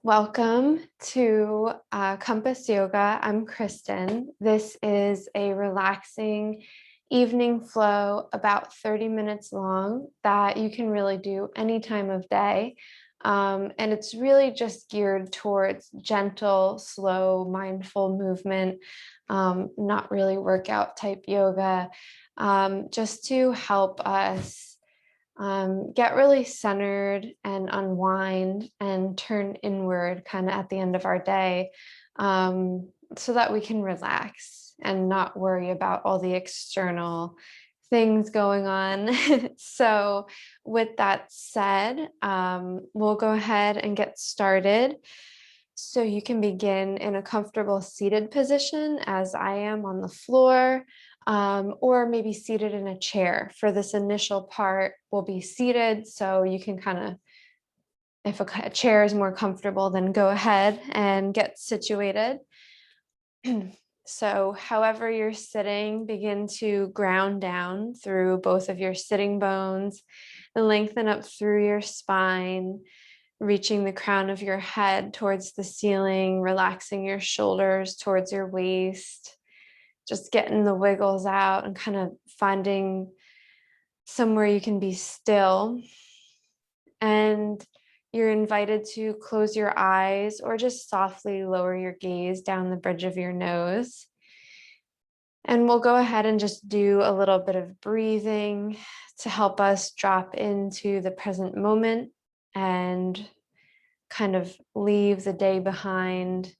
Welcome to Compass Yoga. I'm Kristen. This is a relaxing evening flow, about 30 minutes long, that you can really do any time of day. And it's really just geared towards gentle, slow, mindful movement, not really workout type yoga, just to help us get really centered and unwind and turn inward kind of at the end of our day, so that we can relax and not worry about all the external things going on. So with that said, we'll go ahead and get started. So you can begin in a comfortable seated position, as I am on the floor, or maybe seated in a chair. For this initial part, we'll be seated, so you can kind of, if a chair is more comfortable, then go ahead and get situated. So however you're sitting, begin to ground down through both of your sitting bones and lengthen up through your spine, reaching the crown of your head towards the ceiling, relaxing your shoulders towards your waist, just getting the wiggles out and kind of finding somewhere you can be still. And you're invited to close your eyes or just softly lower your gaze down the bridge of your nose. And we'll go ahead and just do a little bit of breathing to help us drop into the present moment and kind of leave the day behind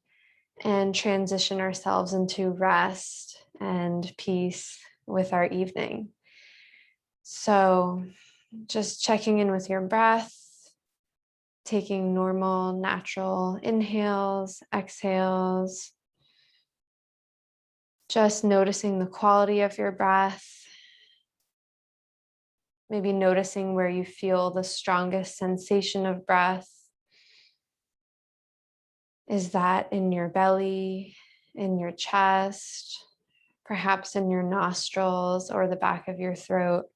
and transition ourselves into rest and peace with our evening. So just checking in with your breath, taking normal, natural inhales, exhales, just noticing the quality of your breath, maybe noticing where you feel the strongest sensation of breath. Is that in your belly, in your chest, perhaps in your nostrils or the back of your throat?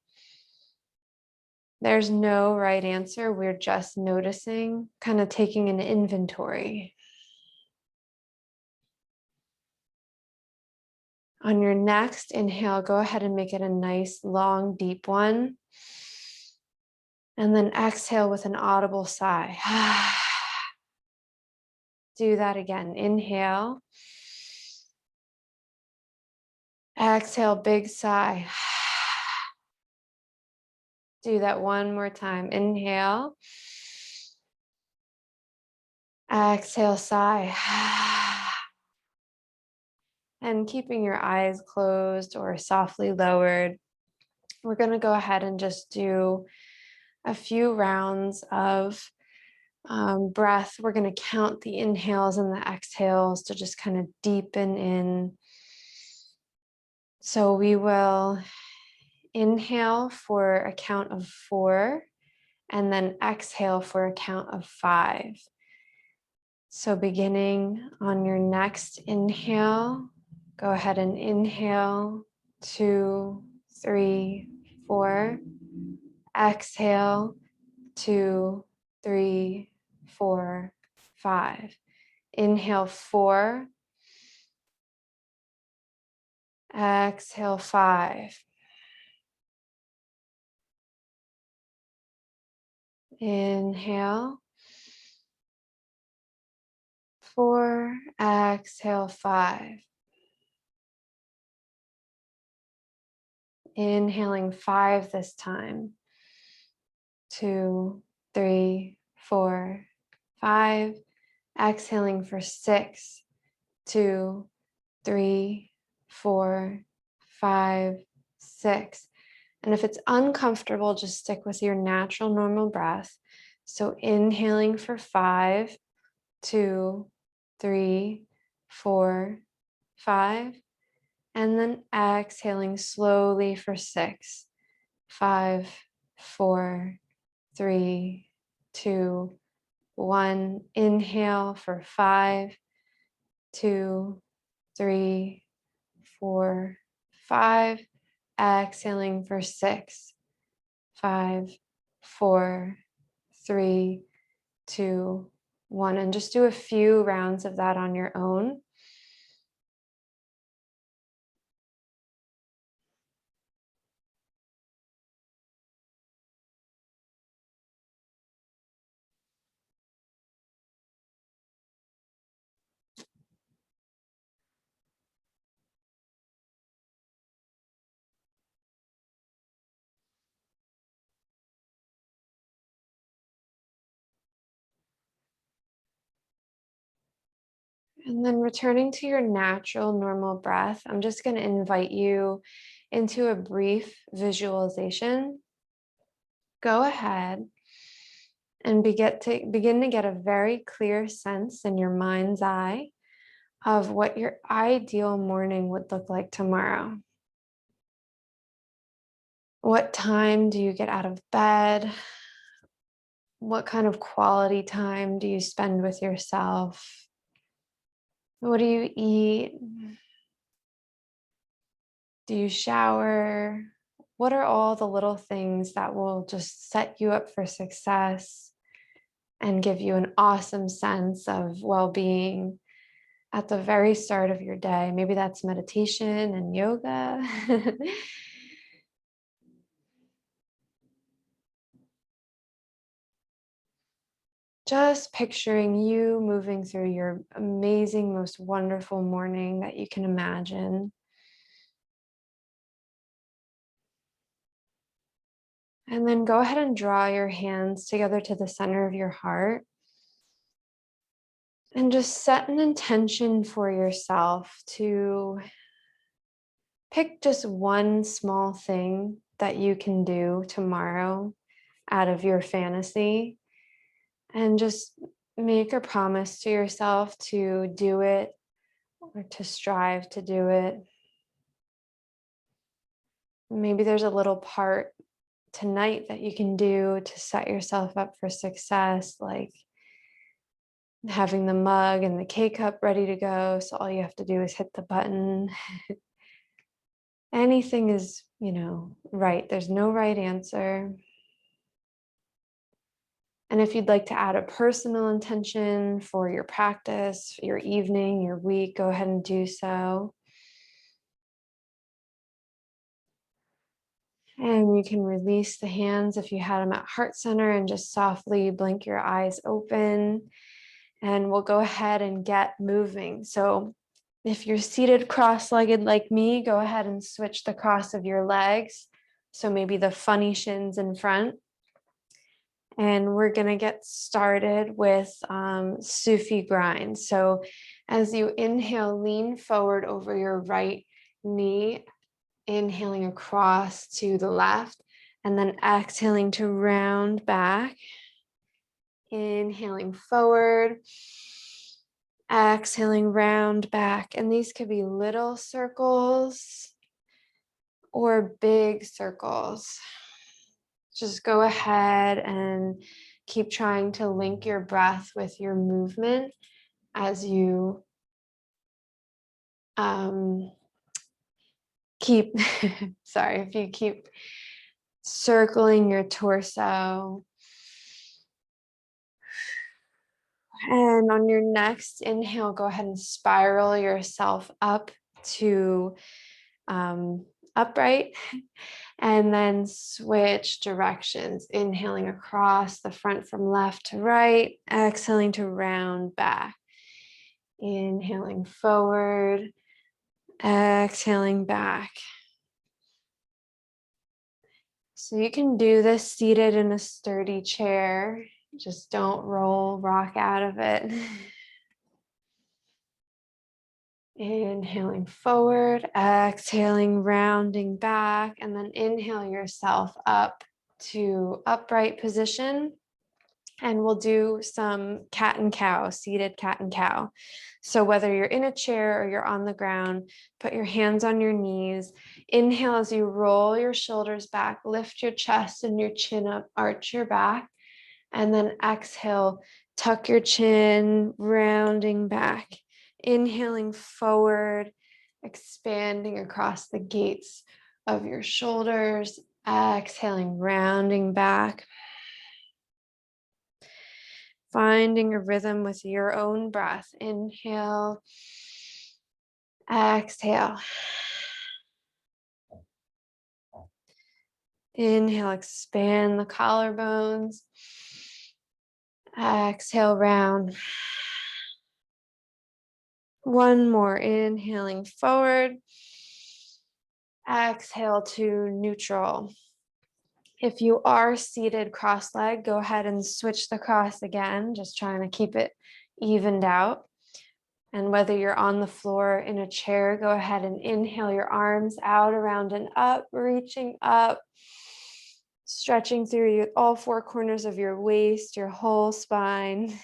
There's no right answer. We're just noticing, kind of taking an inventory. On your next inhale, go ahead and make it a nice, long, deep one. And then exhale with an audible sigh. Do that again. Inhale. Exhale, big sigh. Do that one more time. Inhale. Exhale, sigh. And keeping your eyes closed or softly lowered, we're going to go ahead and just do a few rounds of breath. We're going to count the inhales and the exhales to just kind of deepen in. So we will inhale for a count of 4 and then exhale for a count of 5. So beginning on your next inhale, go ahead and inhale 2, 3, 4. Exhale 2, 3, 4, 5. Inhale 4. Exhale 5. Inhale 4. Exhale 5. Inhaling 5 this time. 2, 3, 4, 5. Exhaling for 6, 2, 3, 4, 5, 6. And if it's uncomfortable, just stick with your natural, normal breath. So inhaling for 5, 2, 3, 4, 5. And then exhaling slowly for 6, 5, 4, 3, 2, 1. Inhale for 5, 2, 3, 4, 5. Exhaling for 6, 5, 4, 3, 2, one, and just do a few rounds of that on your own. And then returning to your natural, normal breath, I'm just going to invite you into a brief visualization. Go ahead and begin to get a very clear sense in your mind's eye of what your ideal morning would look like tomorrow. What time do you get out of bed? What kind of quality time do you spend with yourself? What do you eat? Do you shower? What are all the little things that will just set you up for success and give you an awesome sense of well-being at the very start of your day? Maybe that's meditation and yoga. Just picturing you moving through your amazing, most wonderful morning that you can imagine. And then go ahead and draw your hands together to the center of your heart. And just set an intention for yourself to pick just one small thing that you can do tomorrow out of your fantasy. And just make a promise to yourself to do it or to strive to do it. Maybe there's a little part tonight that you can do to set yourself up for success, like having the mug and the K-cup ready to go. So all you have to do is hit the button. Anything is, right. There's no right answer. And if you'd like to add a personal intention for your practice, your evening, your week, go ahead and do so. And you can release the hands if you had them at heart center and just softly blink your eyes open. And we'll go ahead and get moving. So if you're seated cross-legged like me, go ahead and switch the cross of your legs. So maybe the funny shins in front. And we're going to get started with Sufi grind. So as you inhale, lean forward over your right knee, inhaling across to the left, and then exhaling to round back. Inhaling forward, exhaling round back. And these could be little circles or big circles. Just go ahead and keep trying to link your breath with your movement as you keep, sorry, if you keep circling your torso. And on your next inhale, go ahead and spiral yourself up to upright. And then switch directions, inhaling across the front from left to right, exhaling to round back. Inhaling forward, exhaling back. So you can do this seated in a sturdy chair. Just don't rock out of it. Inhaling forward, exhaling, rounding back, and then inhale yourself up to upright position. And we'll do some cat and cow, seated cat and cow. So whether you're in a chair or you're on the ground, put your hands on your knees. Inhale as you roll your shoulders back, lift your chest and your chin up, arch your back. And then exhale, tuck your chin, rounding back. Inhaling forward, expanding across the gates of your shoulders. Exhaling, rounding back. finding a rhythm with your own breath. Inhale, exhale. Inhale, expand the collarbones. Exhale, round. One more, inhaling forward. Exhale to neutral. If you are seated cross-legged, go ahead and switch the cross again, just trying to keep it evened out. And whether you're on the floor in a chair, go ahead and inhale your arms out, around, and up, reaching up, stretching through all four corners of your waist, your whole spine.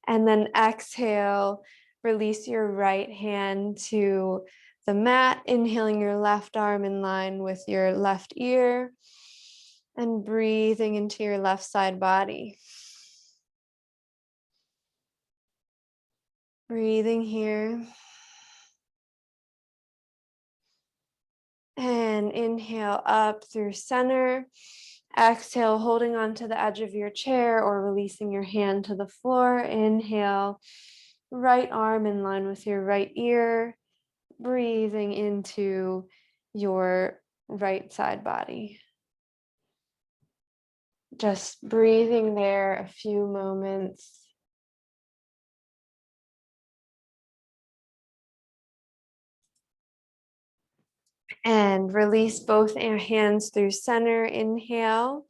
And then exhale, release your right hand to the mat, inhaling your left arm in line with your left ear, and breathing into your left side body. Breathing here. And inhale up through center. Exhale, holding onto the edge of your chair or releasing your hand to the floor. Inhale, right arm in line with your right ear. Breathing into your right side body. Just breathing there a few moments. And release both hands through center. Inhale.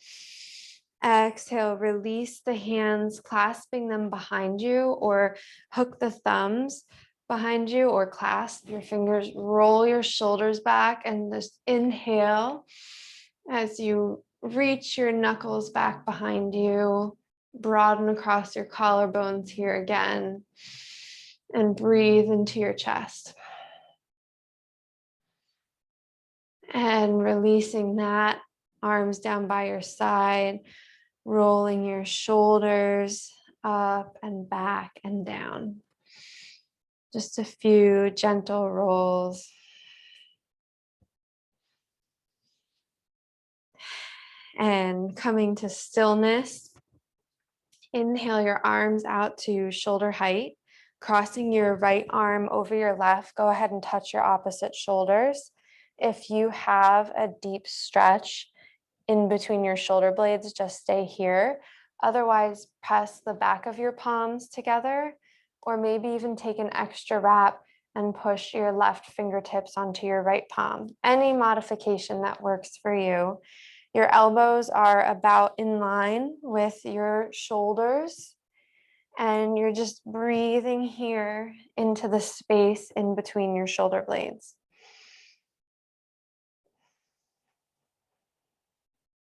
Exhale, release the hands, clasping them behind you, or hook the thumbs behind you, or clasp your fingers. Roll your shoulders back and just inhale as you reach your knuckles back behind you. Broaden across your collarbones here again, and breathe into your chest. And releasing that, arms down by your side, rolling your shoulders up and back and down. Just a few gentle rolls. And coming to stillness, inhale your arms out to shoulder height, crossing your right arm over your left. Go ahead and touch your opposite shoulders. If you have a deep stretch in between your shoulder blades, just stay here. Otherwise, press the back of your palms together, or maybe even take an extra wrap and push your left fingertips onto your right palm. Any modification that works for you. Your elbows are about in line with your shoulders, and you're just breathing here into the space in between your shoulder blades.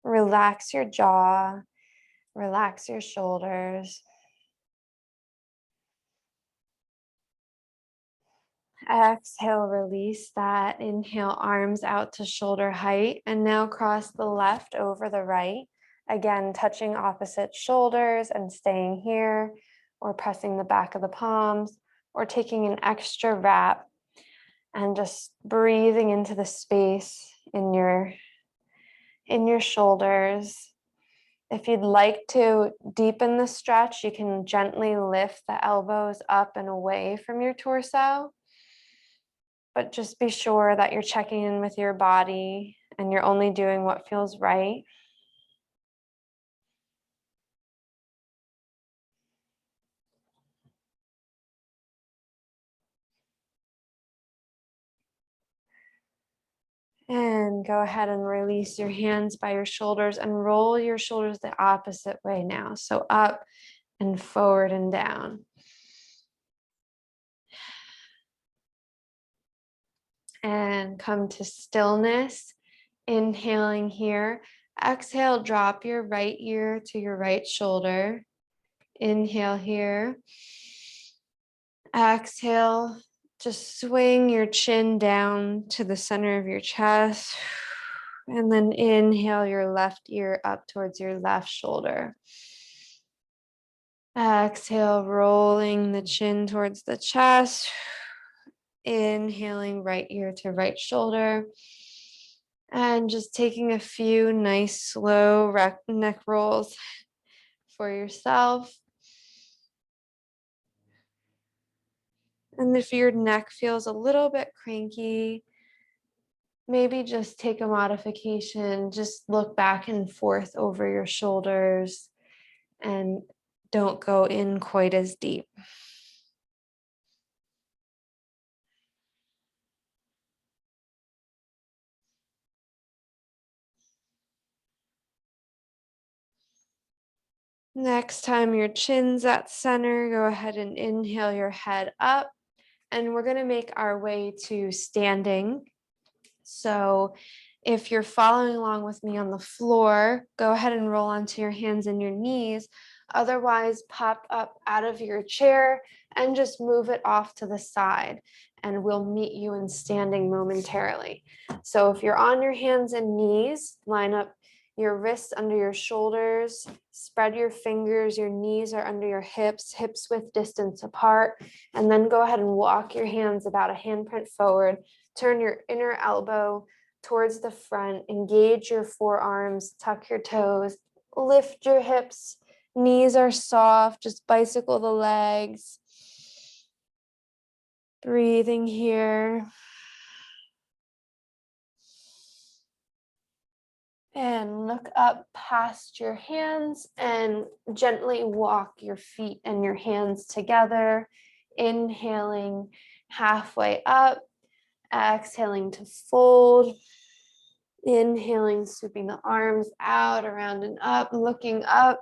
Relax your jaw, relax your shoulders. Exhale, release that. Inhale, arms out to shoulder height, and now cross the left over the right. Again, touching opposite shoulders and staying here, or pressing the back of the palms, or taking an extra wrap and just breathing into the space in your shoulders. If you'd like to deepen the stretch, you can gently lift the elbows up and away from your torso. But just be sure that you're checking in with your body and you're only doing what feels right. And go ahead and release your hands by your shoulders and roll your shoulders the opposite way now. So up and forward and down. And come to stillness. Inhaling here. Exhale, drop your right ear to your right shoulder. Inhale here. Exhale, just swing your chin down to the center of your chest. And then inhale your left ear up towards your left shoulder. Exhale, rolling the chin towards the chest. Inhaling right ear to right shoulder. And just taking a few nice slow neck rolls for yourself. And if your neck feels a little bit cranky, maybe just take a modification, just look back and forth over your shoulders and don't go in quite as deep. Next time your chin's at center, go ahead and inhale your head up. And we're going to make our way to standing. So if you're following along with me on the floor, go ahead and roll onto your hands and your knees. Otherwise, pop up out of your chair and just move it off to the side, and we'll meet you in standing momentarily. So if you're on your hands and knees, line up your wrists under your shoulders, spread your fingers, your knees are under your hips, hips width distance apart, and then go ahead and walk your hands about a handprint forward. Turn your inner elbow towards the front, engage your forearms, tuck your toes, lift your hips, knees are soft, just bicycle the legs. Breathing here. And look up past your hands and gently walk your feet and your hands together. Inhaling halfway up, exhaling to fold. Inhaling, sweeping the arms out, around and up, looking up.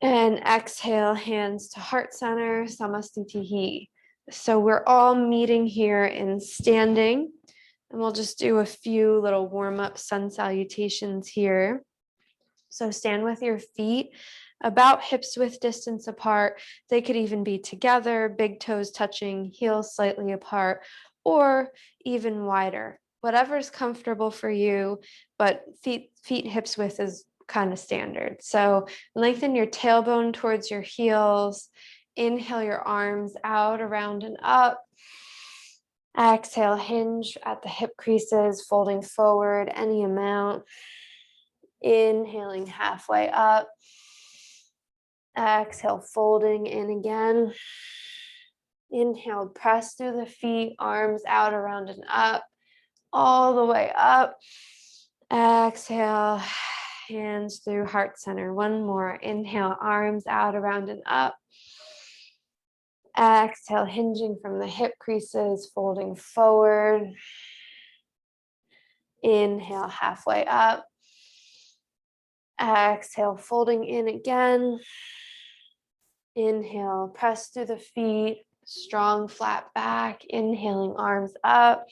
And exhale, hands to heart center, Samastitihi. So we're all meeting here in standing. And we'll just do a few little warm-up sun salutations here. So stand with your feet about hips width distance apart. They could even be together, big toes touching, heels slightly apart, or even wider. Whatever's comfortable for you, but feet hips width is kind of standard. So lengthen your tailbone towards your heels. Inhale your arms out, around and up. Exhale, hinge at the hip creases, folding forward any amount. Inhaling halfway up. Exhale, folding in again. Inhale, press through the feet, arms out, around and up, all the way up. Exhale, hands through heart center. One more. Inhale, arms out, around and up. Exhale, hinging from the hip creases, folding forward. Inhale, halfway up. Exhale, folding in again. Inhale, press through the feet, strong flat back. Inhaling, arms up.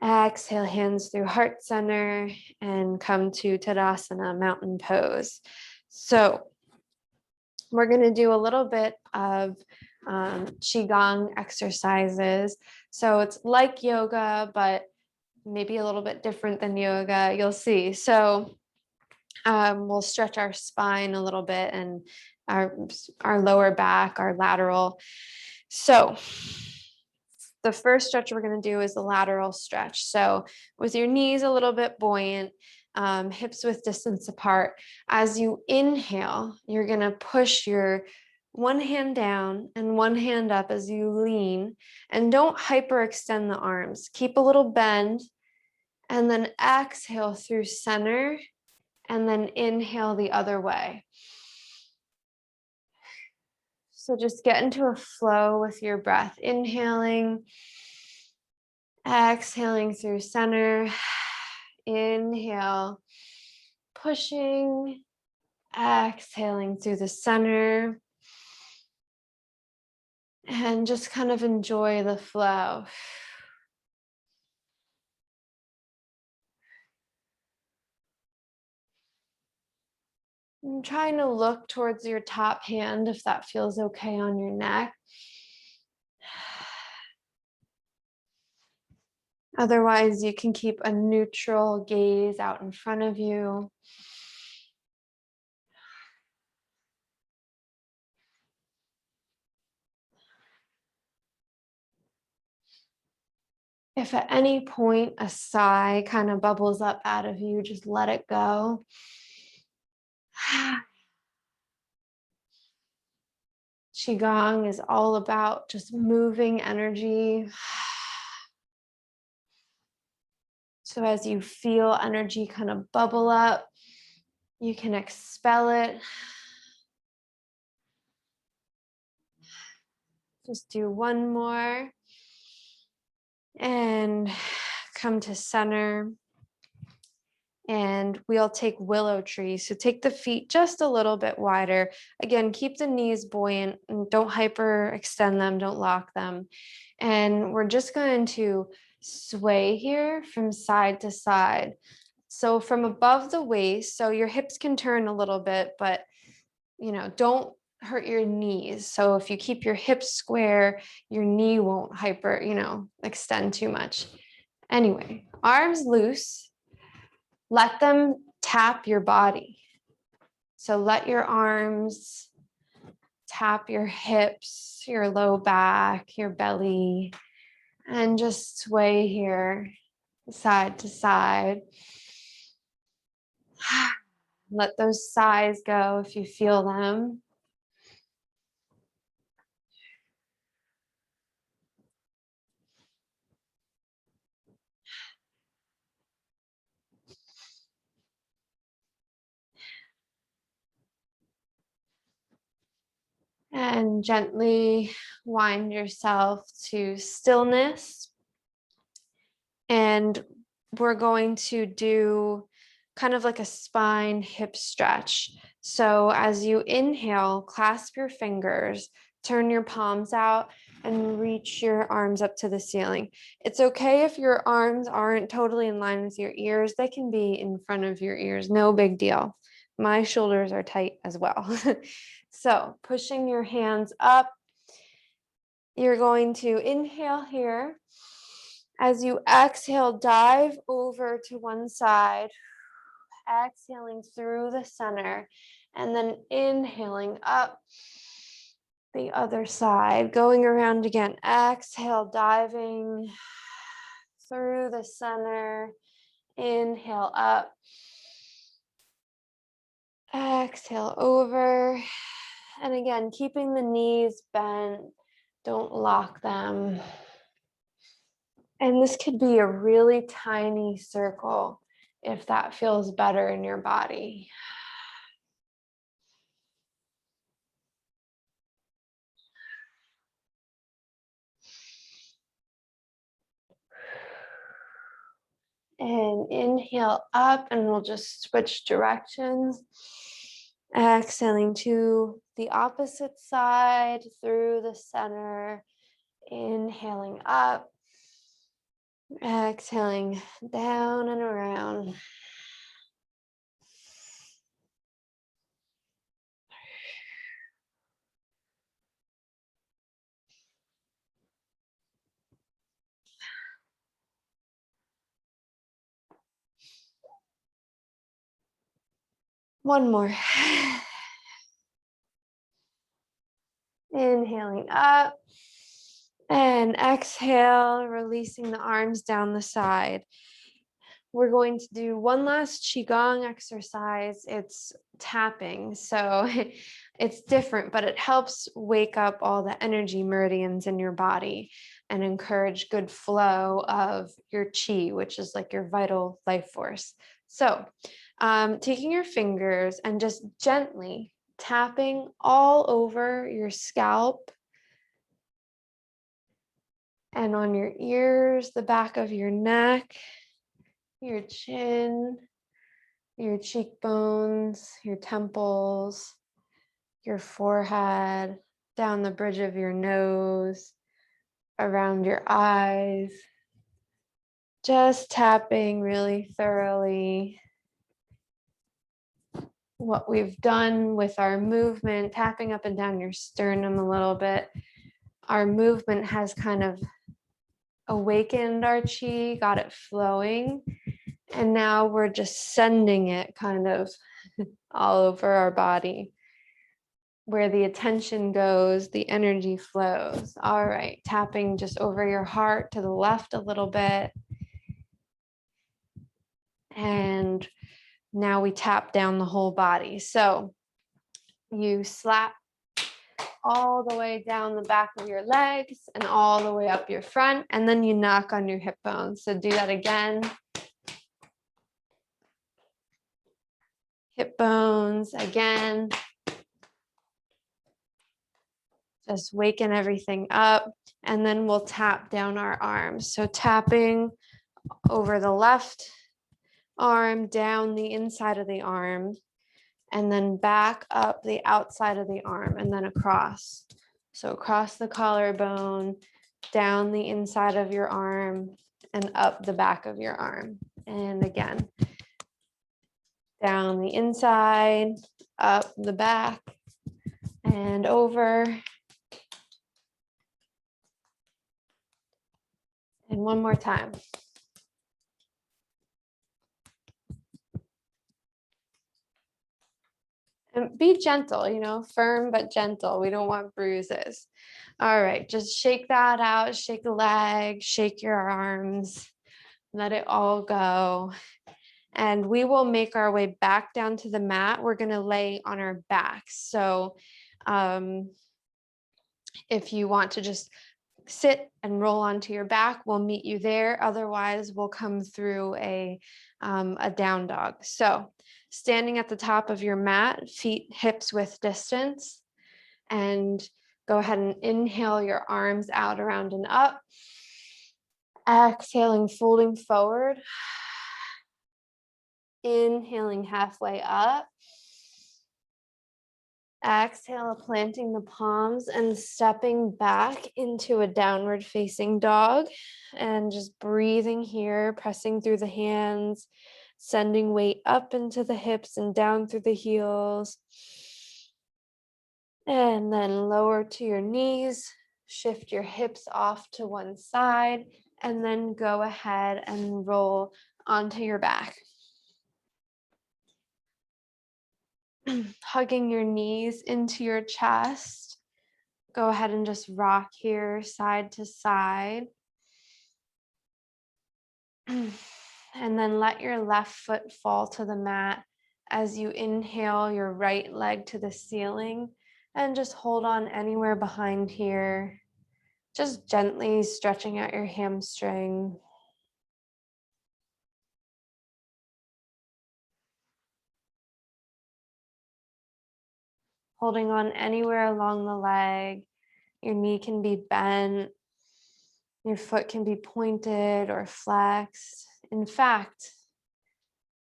Exhale, hands through heart center and come to Tadasana, mountain pose. So we're going to do a little bit of Qigong exercises. So it's like yoga, but maybe a little bit different than yoga. You'll see. So we'll stretch our spine a little bit and our lower back, our lateral. So the first stretch we're going to do is the lateral stretch. So with your knees a little bit buoyant, hips width distance apart. As you inhale, you're going to push your one hand down and one hand up as you lean, and don't hyperextend the arms. Keep a little bend, and then exhale through center, and then inhale the other way. So just get into a flow with your breath. Inhaling, exhaling through center. Inhale, pushing, exhaling through the center. And just kind of enjoy the flow. I'm trying to look towards your top hand if that feels okay on your neck. Otherwise, you can keep a neutral gaze out in front of you. If at any point a sigh kind of bubbles up out of you, just let it go. Qigong is all about just moving energy. So as you feel energy kind of bubble up, you can expel it. Just do one more. And come to center. And we'll take willow tree. So take the feet just a little bit wider. Again, keep the knees buoyant and don't hyperextend them, don't lock them. And we're just going to sway here from side to side. So from above the waist, so your hips can turn a little bit, but don't hurt your knees. So if you keep your hips square, your knee won't extend too much. Anyway, arms loose. Let them tap your body. So let your arms tap your hips, your low back, your belly, and just sway here side to side. Let those sighs go if you feel them. And gently wind yourself to stillness. And we're going to do kind of like a spine hip stretch. So as you inhale, clasp your fingers, turn your palms out, and reach your arms up to the ceiling. It's okay if your arms aren't totally in line with your ears. They can be in front of your ears, no big deal. My shoulders are tight as well. So pushing your hands up, you're going to inhale here. As you exhale, dive over to one side, exhaling through the center, and then inhaling up the other side, going around again. Exhale, diving through the center, inhale up, exhale over, and again, keeping the knees bent, don't lock them. And this could be a really tiny circle if that feels better in your body. And inhale up, and we'll just switch directions. Exhaling to the opposite side through the center. Inhaling up. Exhaling down and around. One more. Inhaling up. And exhale, releasing the arms down the side. We're going to do one last Qigong exercise. It's tapping, so it's different, but it helps wake up all the energy meridians in your body and encourage good flow of your qi, which is like your vital life force. So taking your fingers and just gently tapping all over your scalp and on your ears, the back of your neck, your chin, your cheekbones, your temples, your forehead, down the bridge of your nose, around your eyes. Just tapping really thoroughly. What we've done with our movement, tapping up and down your sternum a little bit, our movement has kind of awakened our chi, got it flowing, and now we're just sending it kind of all over our body. Where the attention goes, the energy flows. All right, tapping just over your heart to the left a little bit. And now we tap down the whole body. So you slap all the way down the back of your legs and all the way up your front, and then you knock on your hip bones. So do that again. Hip bones again. Just waking everything up, and then we'll tap down our arms. So tapping over the left arm, down the inside of the arm, and then back up the outside of the arm, and then across. So across the collarbone, down the inside of your arm, and up the back of your arm. And again, down the inside, up the back, and over. And one more time. And be gentle, firm but gentle. We don't want bruises. All right, just shake that out, shake a leg, shake your arms, let it all go. And we will make our way back down to the mat. We're gonna lay on our backs. So if you want to just sit and roll onto your back, we'll meet you there. Otherwise, we'll come through a down dog. So standing at the top of your mat, feet hips width distance, and go ahead and inhale your arms out, around, and up. Exhaling, folding forward. Inhaling halfway up. Exhale, planting the palms and stepping back into a downward facing dog, and just breathing here, pressing through the hands, sending weight up into the hips and down through the heels. And then lower to your knees, shift your hips off to one side, and then go ahead and roll onto your back. Hugging your knees into your chest. Go ahead and just rock here side to side. And then let your left foot fall to the mat as you inhale your right leg to the ceiling, and just hold on anywhere behind here. Just gently stretching out your hamstring. Holding on anywhere along the leg. Your knee can be bent. Your foot can be pointed or flexed. In fact,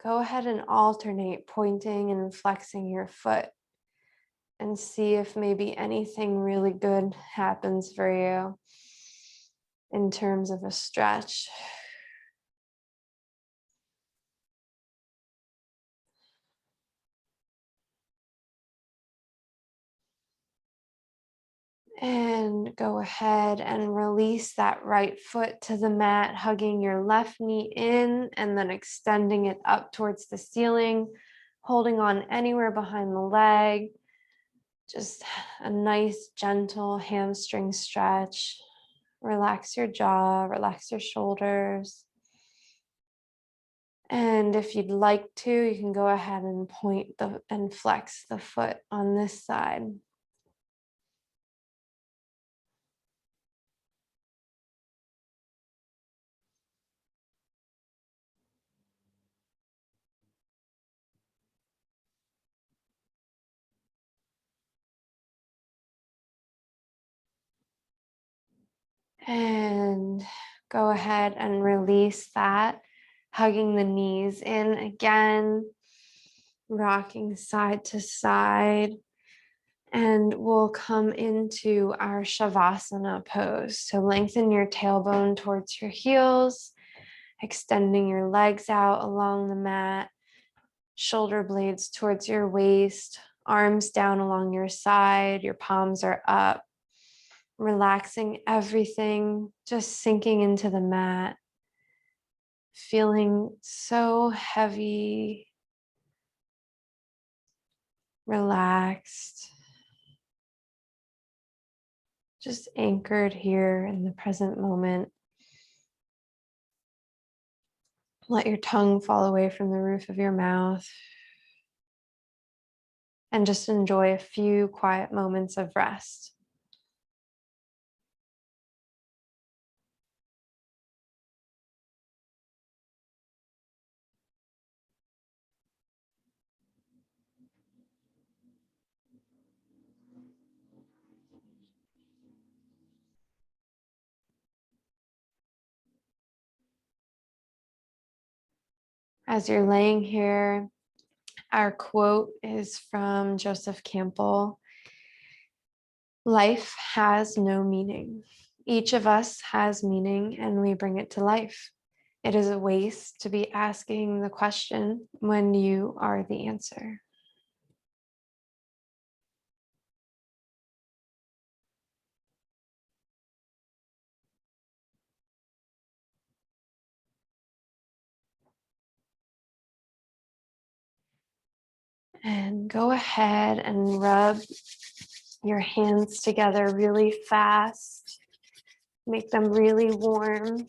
go ahead and alternate pointing and flexing your foot, and see if maybe anything really good happens for you in terms of a stretch. And go ahead and release that right foot to the mat, hugging your left knee in and then extending it up towards the ceiling, holding on anywhere behind the leg. Just a nice, gentle hamstring stretch. Relax your jaw, relax your shoulders. And if you'd like to, you can go ahead and point and flex the foot on this side. And go ahead and release that, hugging the knees in again, rocking side to side. And we'll come into our Shavasana pose. So lengthen your tailbone towards your heels, extending your legs out along the mat, shoulder blades towards your waist, arms down along your side, your palms are up. Relaxing everything, just sinking into the mat, feeling so heavy, relaxed, just anchored here in the present moment. Let your tongue fall away from the roof of your mouth. and just enjoy a few quiet moments of rest. As you're laying here, our quote is from Joseph Campbell. Life has no meaning. Each of us has meaning and we bring it to life. It is a waste to be asking the question when you are the answer. And go ahead and rub your hands together really fast. Make them really warm.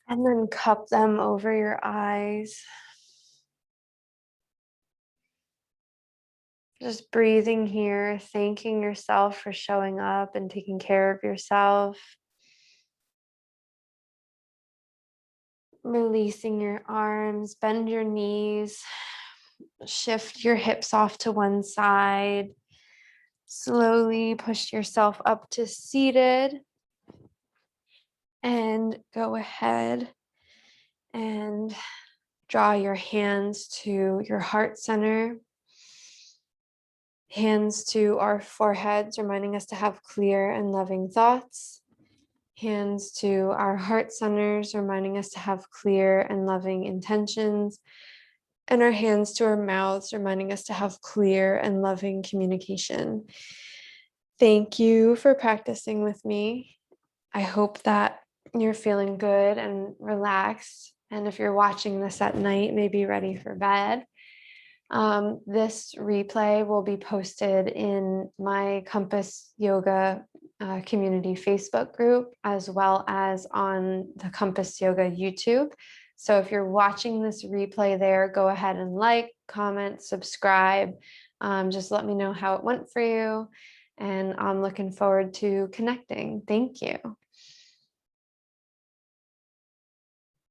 And then cup them over your eyes. Just breathing here, thanking yourself for showing up and taking care of yourself. Releasing your arms, bend your knees, shift your hips off to one side. Slowly push yourself up to seated. And go ahead and draw your hands to your heart center. Hands to our foreheads, reminding us to have clear and loving thoughts. Hands to our heart centers, reminding us to have clear and loving intentions. And our hands to our mouths, reminding us to have clear and loving communication. Thank you for practicing with me. I hope that you're feeling good and relaxed. And if you're watching this at night, maybe ready for bed. This replay will be posted in my Compass Yoga community Facebook group, as well as on the Compass Yoga YouTube. So if you're watching this replay there, go ahead and like, comment, subscribe. Just let me know how it went for you. And I'm looking forward to connecting. Thank you.